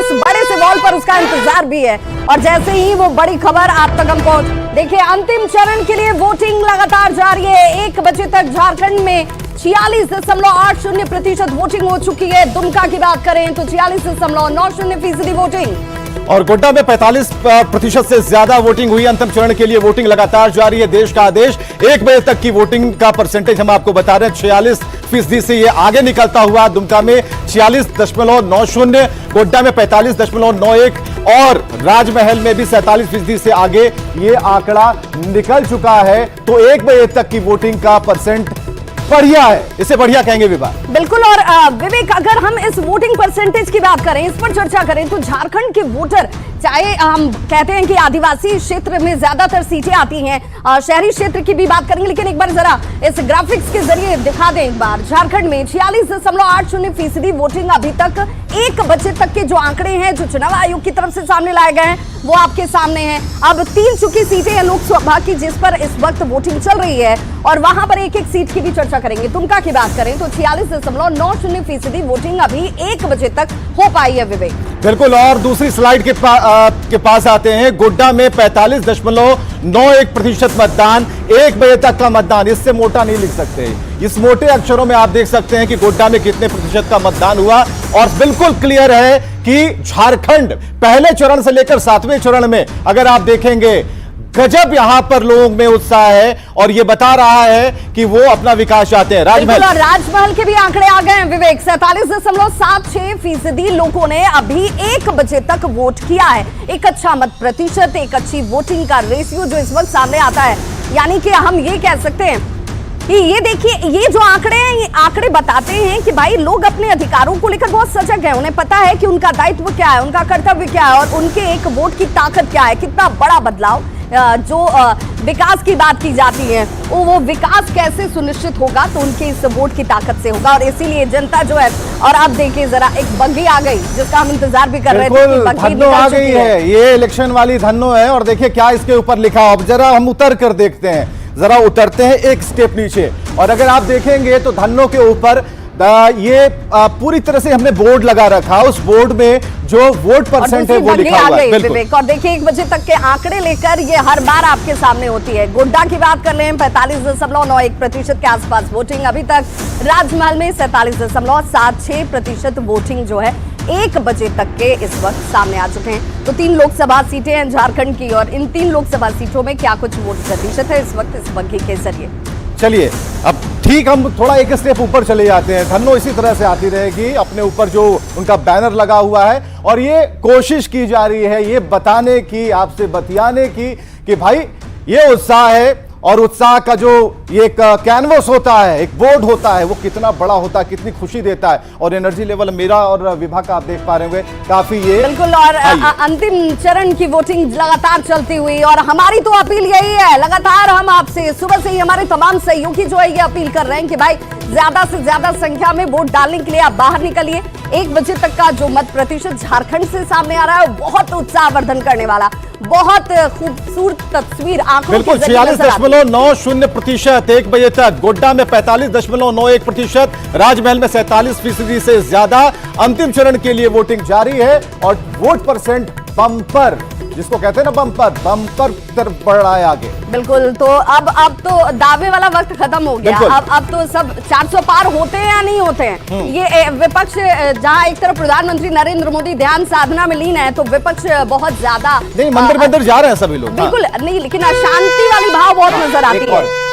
इस बड़े से वॉल पर उसका इंतजार भी है। और जैसे ही वो बड़ी खबर आप तक हम पहुंच, देखिए अंतिम चरण के लिए वोटिंग लगातार जारी है। 1 बजे तक झारखंड में 46.80% वोटिंग हो चुकी है। दुमका की बात करें तो 46.90% वोटिंग, और गोड्डा में 45% से ज्यादा वोटिंग हुई। अंतिम चरण के लिए वोटिंग लगातार जारी है। देश का आदेश 1 बजे तक की वोटिंग का परसेंटेज हम आपको बता रहे हैं 46% से ये आगे निकलता हुआ दुमका में 46.90, गोड्डा में 45.91 और राजमहल में भी 47% से आगे ये आंकड़ा निकल चुका है। तो 1 बजे तक की वोटिंग का परसेंट बढ़िया है, इसे बढ़िया कहेंगे विभाग। बिल्कुल। और विवेक, अगर हम इस वोटिंग परसेंटेज की बात करें, इस पर चर्चा करें तो झारखंड के वोटर, चाहे हम कहते हैं कि आदिवासी क्षेत्र में ज्यादातर सीटें आती हैं, शहरी क्षेत्र की भी बात करेंगे, लेकिन एक बार जरा इस ग्राफिक्स के जरिए दिखा दें एक बार। झारखंड में 46.80% वोटिंग अभी तक 1 बजे तक के जो आंकड़े हैं, जो चुनाव आयोग की तरफ से सामने लाए गए हैं, वो आपके सामने हैं। अब 3 चुकी सीटें हैं लोकसभा की जिस पर इस वक्त वोटिंग चल रही है, और वहां पर एक एक सीट की भी चर्चा करेंगे। दुमका की बात करें तो 46.90% वोटिंग अभी 1 बजे तक हो पाई है विवेक। बिल्कुल। और दूसरी स्लाइड के पास आते हैं। गोड्डा में 45.91% मतदान, 1 बजे तक का मतदान, इससे मोटा नहीं लिख सकते। इस मोटे अक्षरों में आप देख सकते हैं कि गोड्डा में कितने प्रतिशत का मतदान हुआ, और बिल्कुल क्लियर है कि झारखंड पहले चरण से लेकर 7वें चरण में अगर आप देखेंगे, गजब यहां पर लोगों में उत्साह है, और यह बता रहा है कि वो अपना विकास चाहते हैं। राजमहल के भी आंकड़े आ गए हैं विवेक। 47.76% लोगों ने अभी 1 बजे तक वोट किया है। एक अच्छा मत प्रतिशत, एक अच्छी वोटिंग का रेशियो जो इस वक्त सामने आता है। यानी कि हम ये कह सकते हैं कि ये देखिए, ये जो आंकड़े हैं, ये आंकड़े बताते हैं कि भाई लोग अपने अधिकारों को लेकर बहुत सजग हैं। उन्हें पता है कि उनका दायित्व क्या है, उनका कर्तव्य क्या है, और उनके एक वोट की ताकत क्या है। कितना बड़ा बदलाव, जो विकास की बात की जाती है, वो विकास कैसे सुनिश्चित होगा, तो उनके इस वोट की ताकत से होगा। और इसीलिए जनता जो है, और अब देखिए जरा एक बग्घी आ गई जिसका हम इंतजार भी कर रहे थे कि धन्नो आ गई है। ये इलेक्शन वाली धन्नो है, और देखिए क्या इसके ऊपर लिखा। अब जरा हम उतर कर देखते हैं, जरा उतरते हैं एक स्टेप नीचे, और अगर आप देखेंगे तो धन्नो के ऊपर ये पूरी तरह से हमने बोर्ड लगा रखा। उस बोर्ड में जो वोट परसेंट है वो लिखा हुआ है। बिल्कुल। और देखिए 1 बजे तक के आंकड़े लेकर ये हर बार आपके सामने होती है। गोड्डा की बात कर लें, 45.91% के आसपास वोटिंग अभी तक। राजमहल में 47.76% वोटिंग जो है 1 बजे तक के इस वक्त सामने आ चुके हैं। तो 3 लोकसभा सीटें हैं झारखंड की, और इन 3 लोकसभा सीटों में क्या कुछ वोट प्रतिशत है इस वक्त इस बग्घी के जरिए। चलिए अब ठीक, हम थोड़ा एक स्टेप ऊपर चले जाते हैं। धन्नो इसी तरह से आती रहेगी, अपने ऊपर जो उनका बैनर लगा हुआ है, और ये कोशिश की जा रही है ये बताने की, आपसे बतियाने की कि भाई ये उत्साह है, और उत्साह का जो ये एक कैनवस होता है, एक बोर्ड होता है, वो कितना बड़ा होता है, कितनी खुशी देता है। और एनर्जी लेवल मेरा और विभाग का आप देख पा रहे होंगे काफी ये बिल्कुल। और अंतिम चरण की वोटिंग लगातार चलती हुई, और हमारी तो अपील यही है, लगातार हम आपसे सुबह से ही हमारे तमाम सहयोगी जो है ये अपील कर रहे हैं कि भाई ज्यादा से ज्यादा संख्या में वोट डालने के लिए आप बाहर निकलिए। 1 बजे तक का जो मत प्रतिशत झारखंड से सामने आ रहा है, बहुत उत्साहवर्धन करने वाला, बहुत खूबसूरत तस्वीर आंखों बिल्कुल। 46.90% 1 बजे तक। गोड्डा में 45.91%, राजमहल में 47% से ज्यादा। अंतिम चरण के लिए वोटिंग जारी है, और वोट परसेंट बम्पर, जिसको कहते हैं ना बम्पर तरफ बढ़ रहा है आगे। बिल्कुल। तो अब तो दावे वाला वक्त खत्म हो गया। अब तो सब 400 पार होते हैं या नहीं होते हैं। ये विपक्ष, जहां एक तरफ प्रधानमंत्री नरेंद्र मोदी ध्यान साधना में लीन है, तो विपक्ष बहुत ज्यादा नहीं, मंदिर जा रहे हैं सभी लोग। बिल्कुल नहीं, लेकिन अशांति वाली भाव बहुत नजर आती है।